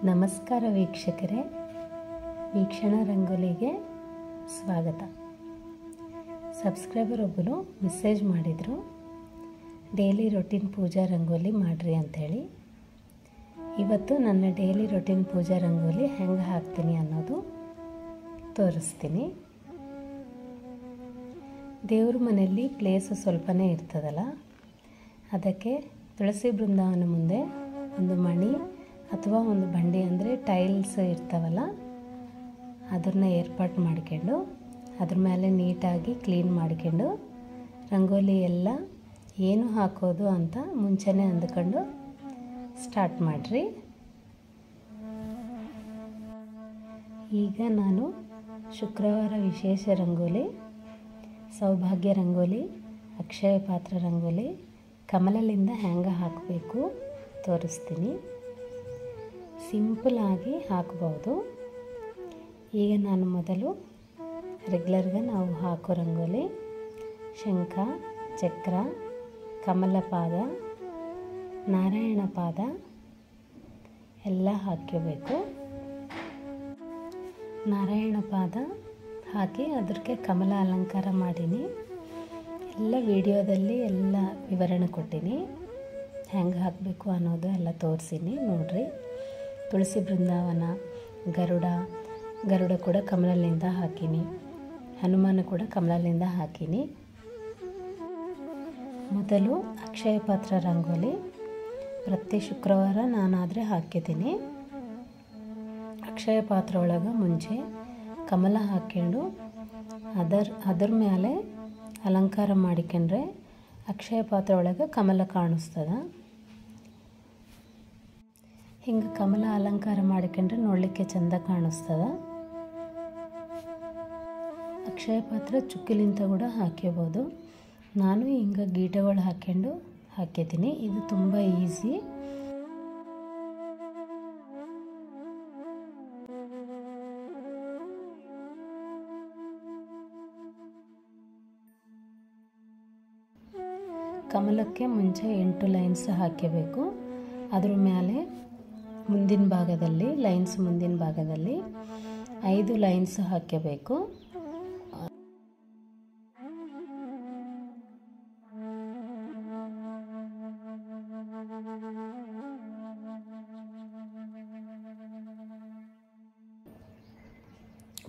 ನಮಸ್ಕಾರ ವೀಕ್ಷಕರೇ, ವೀಕ್ಷಣಾ ರಂಗೋಲಿಗೆ ಸ್ವಾಗತ. ಸಬ್ಸ್ಕ್ರೈಬರ್ ಒಬ್ಬರು ಮೆಸೇಜ್ ಮಾಡಿದರು, ಡೈಲಿ ರೊಟೀನ್ ಪೂಜಾ ರಂಗೋಲಿ ಮಾಡಿರಿ ಅಂಥೇಳಿ. ಇವತ್ತು ನನ್ನ ಡೈಲಿ ರೊಟೀನ್ ಪೂಜಾ ರಂಗೋಲಿ ಹೆಂಗೆ ಹಾಕ್ತೀನಿ ಅನ್ನೋದು ತೋರಿಸ್ತೀನಿ. ದೇವ್ರ ಮನೆಯಲ್ಲಿ ಪ್ಲೇಸು ಸ್ವಲ್ಪನೇ ಇರ್ತದಲ್ಲ, ಅದಕ್ಕೆ ತುಳಸಿ ಬೃಂದಾವನ ಮುಂದೆ ಒಂದು ಮಣಿ ಅಥವಾ ಒಂದು ಬಂಡಿ ಅಂದರೆ ಟೈಲ್ಸ್ ಇರ್ತಾವಲ್ಲ, ಅದನ್ನು ಏರ್ಪಾಟ್ ಮಾಡ್ಕೊಂಡು ಅದ್ರ ಮೇಲೆ ನೀಟಾಗಿ ಕ್ಲೀನ್ ಮಾಡ್ಕೊಂಡು ರಂಗೋಲಿ ಎಲ್ಲ ಏನು ಹಾಕೋದು ಅಂತ ಮುಂಚೆನೇ ಅಂದ್ಕೊಂಡು ಸ್ಟಾರ್ಟ್ ಮಾಡಿರಿ. ಈಗ ನಾನು ಶುಕ್ರವಾರ ವಿಶೇಷ ರಂಗೋಲಿ, ಸೌಭಾಗ್ಯ ರಂಗೋಲಿ, ಅಕ್ಷಯ ಪಾತ್ರ ರಂಗೋಲಿ, ಕಮಲದಿಂದ ಹೆಂಗೆ ಹಾಕಬೇಕು ತೋರಿಸ್ತೀನಿ. ಸಿಂಪಲಾಗಿ ಹಾಕ್ಬೋದು. ಈಗ ನಾನು ಮೊದಲು ರೆಗ್ಯುಲರ್ಗೆ ನಾವು ಹಾಕೋ ರಂಗೋಲಿ ಶಂಖ, ಚಕ್ರ, ಕಮಲ ಪಾದ, ನಾರಾಯಣ ಪಾದ ಎಲ್ಲ ಹಾಕಬೇಕು. ನಾರಾಯಣ ಪಾದ ಹಾಕಿ ಅದಕ್ಕೆ ಕಮಲ ಅಲಂಕಾರ ಮಾಡೀನಿ. ಎಲ್ಲ ವಿಡಿಯೋದಲ್ಲಿ ಎಲ್ಲ ವಿವರಣೆ ಕೊಟ್ಟೀನಿ, ಹೆಂಗೆ ಹಾಕಬೇಕು ಅನ್ನೋದು ಎಲ್ಲ ತೋರಿಸೀನಿ ನೋಡ್ರಿ. ತುಳಸಿ ಬೃಂದಾವನ, ಗರುಡ ಕೂಡ ಕಮಲದಿಂದ ಹಾಕೀನಿ, ಹನುಮಾನ ಕೂಡ ಕಮಲದಿಂದ ಹಾಕೀನಿ. ಮೊದಲು ಅಕ್ಷಯ ಪಾತ್ರ ರಂಗೋಲಿ ಪ್ರತಿ ಶುಕ್ರವಾರ ನಾನಾದರೆ ಹಾಕಿದ್ದೀನಿ. ಅಕ್ಷಯ ಪಾತ್ರ ಒಳಗೆ ಮುಂಚೆ ಕಮಲ ಹಾಕ್ಕೊಂಡು ಅದರ ಮೇಲೆ ಅಲಂಕಾರ ಮಾಡಿಕೊಂಡ್ರೆ ಅಕ್ಷಯ ಪಾತ್ರ ಒಳಗೆ ಕಮಲ ಕಾಣಿಸ್ತದ. ಹಿಂಗೆ ಕಮಲ ಅಲಂಕಾರ ಮಾಡಿಕೊಂಡ್ರೆ ನೋಡಲಿಕ್ಕೆ ಚೆಂದ ಕಾಣಿಸ್ತದ. ಅಕ್ಷಯ ಪಾತ್ರ ಚುಕ್ಕಿಲಿಂತ ಕೂಡ ಹಾಕ್ಕೋಬೋದು. ನಾನು ಹಿಂಗೆ ಗೀಟಗಳು ಹಾಕ್ಕೊಂಡು ಹಾಕಿದ್ದೀನಿ. ಇದು ತುಂಬ ಈಸಿ. ಕಮಲಕ್ಕೆ ಮುಂಚೆ 8 ಲೈನ್ಸ್ ಹಾಕಬೇಕು. ಅದ್ರ ಮೇಲೆ ಮುಂದಿನ ಭಾಗದಲ್ಲಿ ಮುಂದಿನ ಭಾಗದಲ್ಲಿ 5 ಲೈನ್ಸ್ ಹಾಕಬೇಕು.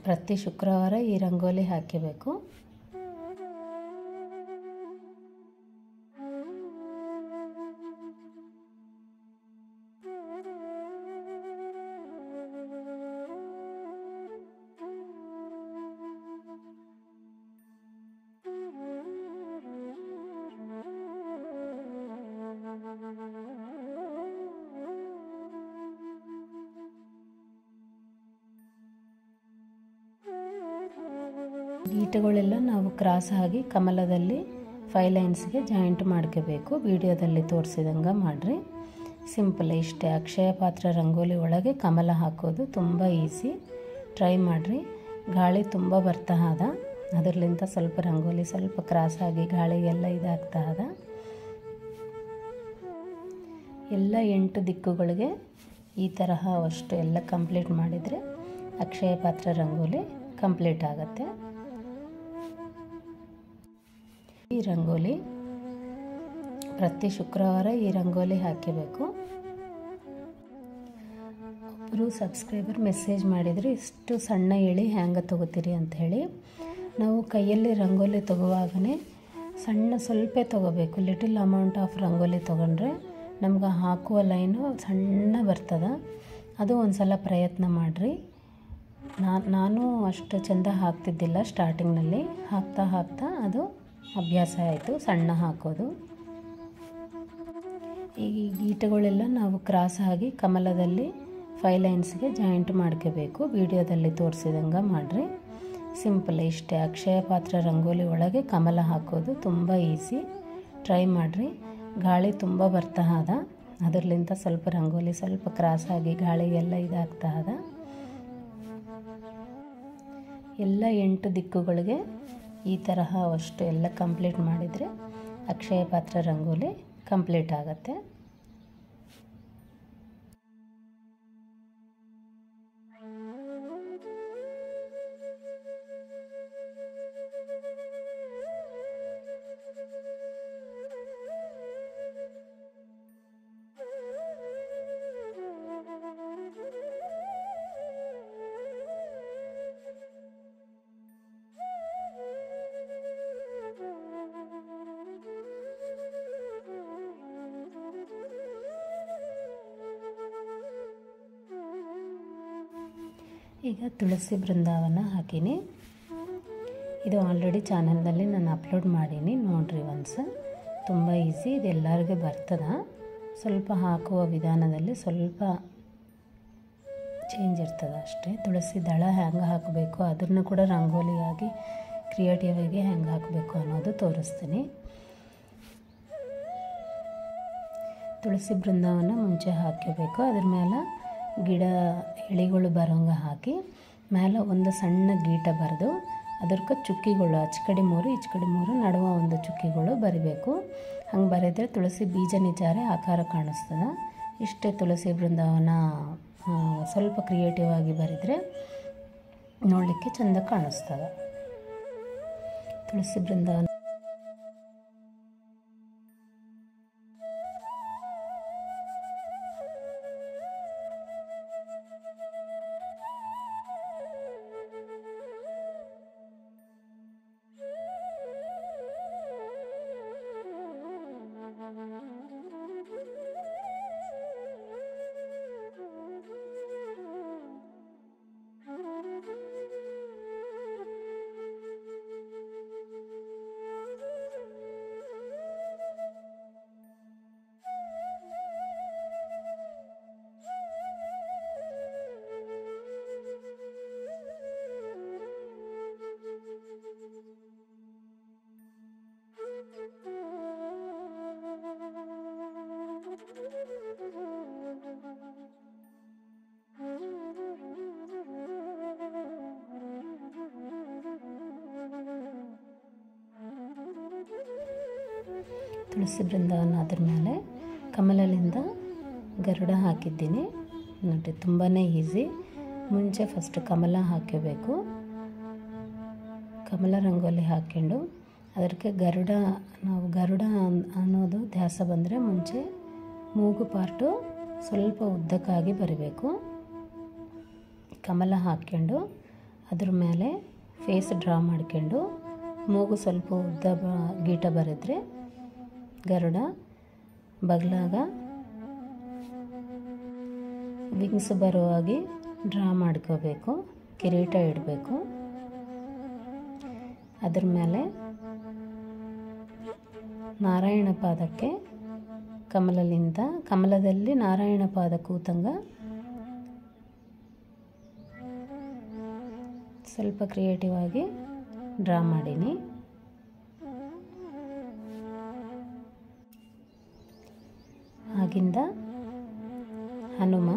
ಪ್ರತಿ ಶುಕ್ರವಾರ ಈ ರಂಗೋಲಿ ಹಾಕಬೇಕು. ಗೀಟಗಳೆಲ್ಲ ನಾವು ಕ್ರಾಸ್ ಆಗಿ ಕಮಲದಲ್ಲಿ 5 ಲೈನ್ಸ್ಗೆ ಜಾಯಿಂಟ್ ಮಾಡ್ಕೋಬೇಕು. ವಿಡಿಯೋದಲ್ಲಿ ತೋರಿಸಿದಂಗೆ ಮಾಡಿರಿ. ಸಿಂಪಲ್ ಇಷ್ಟೇ. ಅಕ್ಷಯ ಪಾತ್ರ ರಂಗೋಲಿ ಒಳಗೆ ಕಮಲ ಹಾಕೋದು ತುಂಬ ಈಸಿ. ಟ್ರೈ ಮಾಡಿರಿ. ಗಾಳಿ ತುಂಬ ಬರ್ತಾ ಅದ, ಅದರಲ್ಲಿಂದ ಸ್ವಲ್ಪ ರಂಗೋಲಿ ಸ್ವಲ್ಪ ಕ್ರಾಸ್ ಆಗಿ ಗಾಳಿಗೆಲ್ಲ ಇದಾಗ್ತಾ ಅದ. ಎಲ್ಲ 8 ದಿಕ್ಕುಗಳಿಗೆ ಈ ತರಹ ಅಷ್ಟು ಎಲ್ಲ ಕಂಪ್ಲೀಟ್ ಮಾಡಿದರೆ ಅಕ್ಷಯ ಪಾತ್ರ ರಂಗೋಲಿ ಕಂಪ್ಲೀಟ್ ಆಗುತ್ತೆ. ಈ ರಂಗೋಲಿ ಪ್ರತಿ ಶುಕ್ರವಾರ ಈ ರಂಗೋಲಿ ಹಾಕಬೇಕು. ಒಬ್ಬರು ಸಬ್ಸ್ಕ್ರೈಬರ್ ಮೆಸೇಜ್ ಮಾಡಿದರೆ ಇಷ್ಟು ಸಣ್ಣ ಎಳೆ ಹ್ಯಾಂಗೆ ತೊಗೋತೀರಿ ಅಂಥೇಳಿ. ನಾವು ಕೈಯಲ್ಲಿ ರಂಗೋಲಿ ತೊಗೋವಾಗನೇ ಸ್ವಲ್ಪ ತೊಗೋಬೇಕು. ಲಿಟಲ್ ಅಮೌಂಟ್ ಆಫ್ ರಂಗೋಲಿ ತೊಗೊಂಡ್ರೆ ನಮ್ಗೆ ಹಾಕುವ ಲೈನು ಸಣ್ಣ ಬರ್ತದೆ. ಅದು ಒಂದು ಸಲ ಪ್ರಯತ್ನ ಮಾಡಿರಿ. ನಾನು ಅಷ್ಟು ಚೆಂದ ಹಾಕ್ತಿದ್ದಿಲ್ಲ ಸ್ಟಾರ್ಟಿಂಗ್ನಲ್ಲಿ. ಹಾಕ್ತಾ ಅದು ಅಭ್ಯಾಸ ಆಯಿತು ಸಣ್ಣ ಹಾಕೋದು. ಈ ಗೀಟಗಳೆಲ್ಲ ನಾವು ಕ್ರಾಸ್ ಆಗಿ ಕಮಲದಲ್ಲಿ 5 ಲೈನ್ಸ್ಗೆ ಜಾಯಿಂಟ್ ಮಾಡ್ಕೋಬೇಕು. ವಿಡಿಯೋದಲ್ಲಿ ತೋರಿಸಿದಂಗೆ ಮಾಡಿರಿ. ಸಿಂಪಲ್ ಇಷ್ಟೇ. ಅಕ್ಷಯ ಪಾತ್ರ ರಂಗೋಲಿ ಒಳಗೆ ಕಮಲ ಹಾಕೋದು ತುಂಬ ಈಸಿ. ಟ್ರೈ ಮಾಡಿರಿ. ಗಾಳಿ ತುಂಬ ಬರ್ತಾ ಅದ, ಅದರಲ್ಲಿಂದ ಸ್ವಲ್ಪ ರಂಗೋಲಿ ಸ್ವಲ್ಪ ಕ್ರಾಸ್ ಆಗಿ ಗಾಳಿಗೆಲ್ಲ ಇದಾಗ್ತಾ ಅದ. ಎಲ್ಲ 8 ದಿಕ್ಕುಗಳಿಗೆ ಈ ತರಹ ಅಷ್ಟು ಎಲ್ಲ ಕಂಪ್ಲೀಟ್ ಮಾಡಿದರೆ ಅಕ್ಷಯ ಪಾತ್ರ ರಂಗೋಲಿ ಕಂಪ್ಲೀಟ್ ಆಗುತ್ತೆ. ಈಗ ತುಳಸಿ ಬೃಂದಾವನ ಹಾಕೀನಿ. ಇದು ಆಲ್ರೆಡಿ ಚಾನಲ್ನಲ್ಲಿ ನಾನು ಅಪ್ಲೋಡ್ ಮಾಡೀನಿ, ನೋಡಿರಿ ಒನ್ಸ್. ತುಂಬ ಈಸಿ, ಇದು ಎಲ್ಲರಿಗೂ ಬರ್ತದೆ. ಸ್ವಲ್ಪ ಹಾಕುವ ವಿಧಾನದಲ್ಲಿ ಸ್ವಲ್ಪ ಚೇಂಜ್ ಇರ್ತದೆ ಅಷ್ಟೇ. ತುಳಸಿ ದಳ ಹೆಂಗೆ ಹಾಕಬೇಕು ಅದನ್ನು ಕೂಡ ರಂಗೋಲಿಯಾಗಿ ಕ್ರಿಯೇಟಿವ್ ಆಗಿ ಹೆಂಗೆ ಹಾಕಬೇಕು ಅನ್ನೋದು ತೋರಿಸ್ತೀನಿ. ತುಳಸಿ ಬೃಂದಾವನ ಮುಂಚೆ ಹಾಕಬೇಕು. ಅದ್ರ ಮೇಲೆ ಗಿಡ ಎಳೆಗಳು ಬರೋಂಗೆ ಹಾಕಿ ಮೇಲೆ ಒಂದು ಸಣ್ಣ ಗೀಟ ಬರೆದು ಅದಕ್ಕೆ ಚುಕ್ಕಿಗಳು ಆಚೆ ಕಡೆ 3 ಈಚೆ ಕಡೆ 3 ನಡುವ ಒಂದು ಚುಕ್ಕಿಗಳು ಬರಿಬೇಕು. ಹಂಗೆ ಬರೆದ್ರೆ ತುಳಸಿ ಬೀಜ ನಿಜಾರೆ ಆಕಾರ ಕಾಣಿಸ್ತದೆ. ಇಷ್ಟೇ ತುಳಸಿ ಬೃಂದಾವನ. ಸ್ವಲ್ಪ ಕ್ರಿಯೇಟಿವ್ ಆಗಿ ಬರೆದ್ರೆ ನೋಡಲಿಕ್ಕೆ ಚೆಂದ ಕಾಣಿಸ್ತದೆ. ತುಳಸಿ ಬೃಂದಾವನ ತುಳಸಿ ಬೃಂದಾವನ ಅದ್ರ ಮೇಲೆ ಕಮಲದಿಂದ ಗರುಡ ಹಾಕಿದ್ದೀನಿ ನೋಡಿ. ತುಂಬಾ ಈಸಿ. ಮುಂಚೆ ಫಸ್ಟ್ ಕಮಲ ಹಾಕಬೇಕು. ಕಮಲ ರಂಗೋಲಿ ಹಾಕ್ಕೊಂಡು ಅದಕ್ಕೆ ಗರುಡ, ನಾವು ಗರುಡ ಅನ್ನೋದು ಧ್ಯಾಸ ಬಂದರೆ ಮುಂಚೆ ಮೂಗು ಪಾರ್ಟು ಸ್ವಲ್ಪ ಉದ್ದಕ್ಕಾಗಿ ಬರಬೇಕು. ಕಮಲ ಹಾಕ್ಕೊಂಡು ಅದ್ರ ಮೇಲೆ ಫೇಸ್ ಡ್ರಾ ಮಾಡ್ಕೊಂಡು ಮೂಗು ಸ್ವಲ್ಪ ಉದ್ದ ಗೀಟ ಬರೆದ್ರೆ ಗರುಡ, ಬಗಲಾಗ ವಿಂಗ್ಸ್ ಬರೋ ಹಾಗೆ ಡ್ರಾ ಮಾಡ್ಕೋಬೇಕು. ಕಿರೀಟ ಇಡಬೇಕು. ಅದ್ರ ಮೇಲೆ ನಾರಾಯಣ ಪಾದಕ್ಕೆ ಕಮಲದಲ್ಲಿ ನಾರಾಯಣ ಪಾದ ಕೂತಂಗ ಸ್ವಲ್ಪ ಕ್ರಿಯೇಟಿವ್ ಆಗಿ ಡ್ರಾ ಮಾಡೀನಿ. ಆಗಿಂದ ಹನುಮ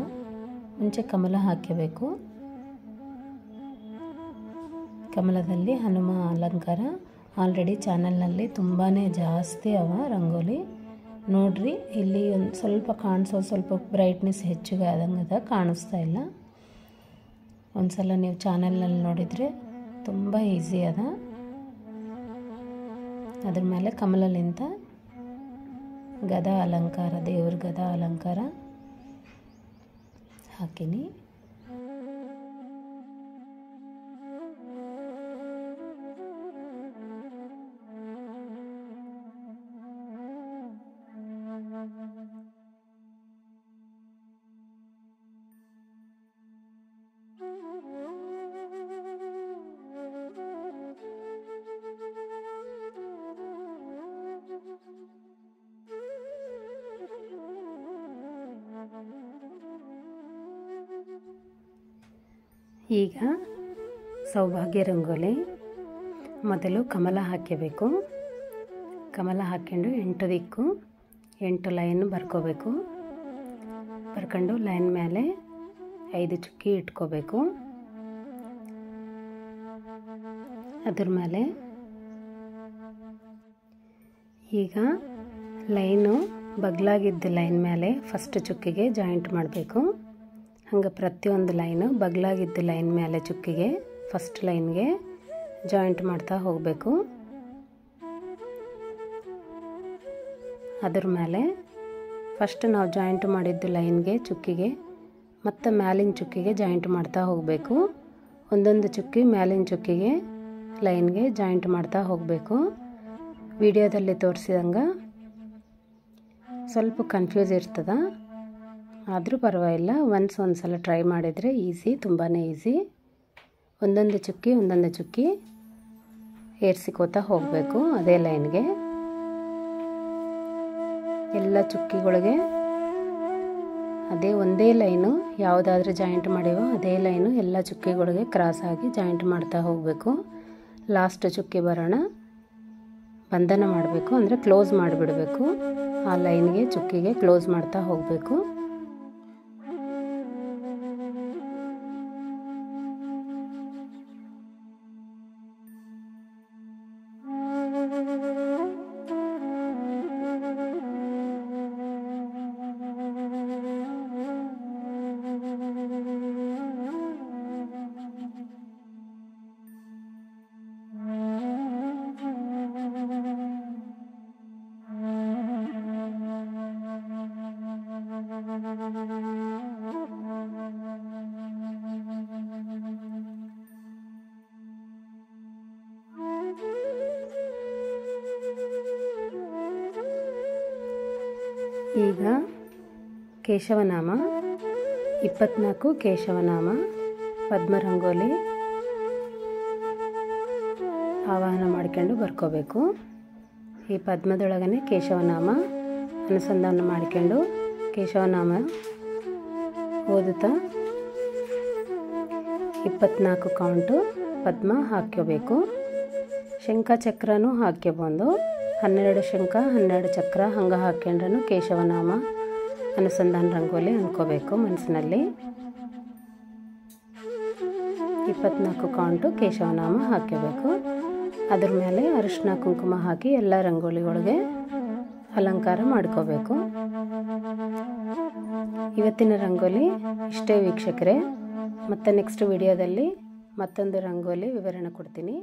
ಮುಂಚೆ ಕಮಲ ಹಾಕಬೇಕು. ಕಮಲದಲ್ಲಿ ಹನುಮ ಅಲಂಕಾರ ಆಲ್ರೆಡಿ ಚಾನಲ್ನಲ್ಲಿ ತುಂಬಾ ಜಾಸ್ತಿ ಅವ ರಂಗೋಲಿ ನೋಡ್ರಿ. ಇಲ್ಲಿ ಒಂದು ಸ್ವಲ್ಪ ಕಾಣಿಸೋ, ಸ್ವಲ್ಪ ಬ್ರೈಟ್ನೆಸ್ ಹೆಚ್ಚಿಗೆ ಆದಂಗೆ ಕಾಣಿಸ್ತಾ ಇಲ್ಲ. ಒಂದು ಸಲ ನೀವು ಚಾನಲ್ನಲ್ಲಿ ನೋಡಿದರೆ ತುಂಬ ಈಸಿ ಅದ. ಅದ್ರ ಮೇಲೆ ಕಮಲಲಿಂದ ಗದಾ ಅಲಂಕಾರ, ದೇವ್ರ ಗದಾ ಅಲಂಕಾರ ಹಾಕಿನಿ. ಈಗ ಸೌಭಾಗ್ಯ ರಂಗೋಲಿ. ಮೊದಲು ಕಮಲ ಹಾಕಬೇಕು. ಕಮಲ ಹಾಕ್ಕೊಂಡು 8 ದಿಕ್ಕು 8 ಲೈನ್ ಬರ್ಕೋಬೇಕು. ಬರ್ಕೊಂಡು ಲೈನ್ ಮೇಲೆ 5 ಚುಕ್ಕಿ ಇಟ್ಕೋಬೇಕು. ಅದ್ರ ಮೇಲೆ ಈಗ ಲೈನು ಬಗ್ಲಾಗಿದ್ದ ಲೈನ್ ಮೇಲೆ ಫಸ್ಟ್ ಚುಕ್ಕಿಗೆ ಜಾಯಿಂಟ್ ಮಾಡಬೇಕು. ಹಂಗೆ ಪ್ರತಿಯೊಂದು ಲೈನು ಬಗ್ಲಾಗಿದ್ದ ಲೈನ್ ಮೇಲೆ ಚುಕ್ಕಿಗೆ ಫಸ್ಟ್ ಲೈನ್ಗೆ ಜಾಯಿಂಟ್ ಮಾಡ್ತಾ ಹೋಗಬೇಕು. ಅದ್ರ ಮೇಲೆ ಫಸ್ಟ್ ನಾವು ಜಾಯಿಂಟ್ ಮಾಡಿದ್ದು ಲೈನ್ಗೆ ಚುಕ್ಕಿಗೆ ಮತ್ತು ಮ್ಯಾಲಿನ ಚುಕ್ಕಿಗೆ ಜಾಯಿಂಟ್ ಮಾಡ್ತಾ ಹೋಗಬೇಕು. ಒಂದೊಂದು ಚುಕ್ಕಿ ಮ್ಯಾಲಿನ ಚುಕ್ಕಿಗೆ ಲೈನ್ಗೆ ಜಾಯಿಂಟ್ ಮಾಡ್ತಾ ಹೋಗಬೇಕು. ವಿಡಿಯೋದಲ್ಲಿ ತೋರಿಸಿದಂಗೆ ಸ್ವಲ್ಪ ಕನ್ಫ್ಯೂಸ್ ಇರ್ತದೆ, ಆದರೂ ಪರವಾಗಿಲ್ಲ. ಒಂದು ಸಲ ಟ್ರೈ ಮಾಡಿದರೆ ಈಸಿ, ತುಂಬಾ ಈಸಿ. ಒಂದೊಂದು ಚುಕ್ಕಿ ಏರಿಸಿಕೋತಾ ಹೋಗಬೇಕು ಅದೇ ಲೈನ್ಗೆ. ಎಲ್ಲ ಚುಕ್ಕಿಗಳಿಗೆ ಅದೇ ಒಂದೇ ಲೈನು, ಯಾವುದಾದ್ರೂ ಜಾಯಿಂಟ್ ಮಾಡಿವೋ ಅದೇ ಲೈನು ಎಲ್ಲ ಚುಕ್ಕಿಗಳಿಗೆ ಕ್ರಾಸ್ ಆಗಿ ಜಾಯಿಂಟ್ ಮಾಡ್ತಾ ಹೋಗಬೇಕು. ಲಾಸ್ಟ್ ಚುಕ್ಕಿ ಬರೋಣ, ಬಂಧನ ಮಾಡಬೇಕು, ಅಂದರೆ ಕ್ಲೋಸ್ ಮಾಡಿಬಿಡಬೇಕು. ಆ ಲೈನ್ಗೆ ಚುಕ್ಕಿಗೆ ಕ್ಲೋಸ್ ಮಾಡ್ತಾ ಹೋಗಬೇಕು. ಈಗ ಕೇಶವನಾಮ 24 ಕೇಶವನಾಮ ಪದ್ಮರಂಗೋಲಿ ಆವಾಹನ ಮಾಡ್ಕೊಂಡು ಬರ್ಕೋಬೇಕು. ಈ ಪದ್ಮದೊಳಗನೆ ಕೇಶವನಾಮ ಅನುಸಂಧಾನ ಮಾಡ್ಕೊಂಡು ಕೇಶವನಾಮ ಓದುತ್ತಾ 24 ಕೌಂಟು ಪದ್ಮ ಹಾಕ್ಕೋಬೇಕು. ಶಂಖ ಚಕ್ರನೂ ಹಾಕ್ಕೋಬೋದು. 12 ಶಂಖ 12 ಚಕ್ರ ಹಂಗೆ ಹಾಕ್ಕೊಂಡ್ರೂ ಕೇಶವನಾಮ ಅನುಸಂಧಾನ ರಂಗೋಲಿ ಅನ್ಕೋಬೇಕು ಮನಸ್ಸಿನಲ್ಲಿ. 24 ಕೌಂಟು ಕೇಶವನಾಮ ಹಾಕ್ಕೋಬೇಕು. ಅದ್ರ ಮೇಲೆ ಅರಿಶಿನ ಕುಂಕುಮ ಹಾಕಿ ಎಲ್ಲ ರಂಗೋಲಿಗಳಿಗೆ ಅಲಂಕಾರ ಮಾಡ್ಕೋಬೇಕು. ಇವತ್ತಿನ ರಂಗೋಲಿ ಇಷ್ಟೇ ವೀಕ್ಷಕರೇ. ಮತ್ತೆ ನೆಕ್ಸ್ಟ್ ವಿಡಿಯೋದಲ್ಲಿ ಮತ್ತೊಂದು ರಂಗೋಲಿ ವಿವರಣೆ ಕೊಡ್ತೀನಿ.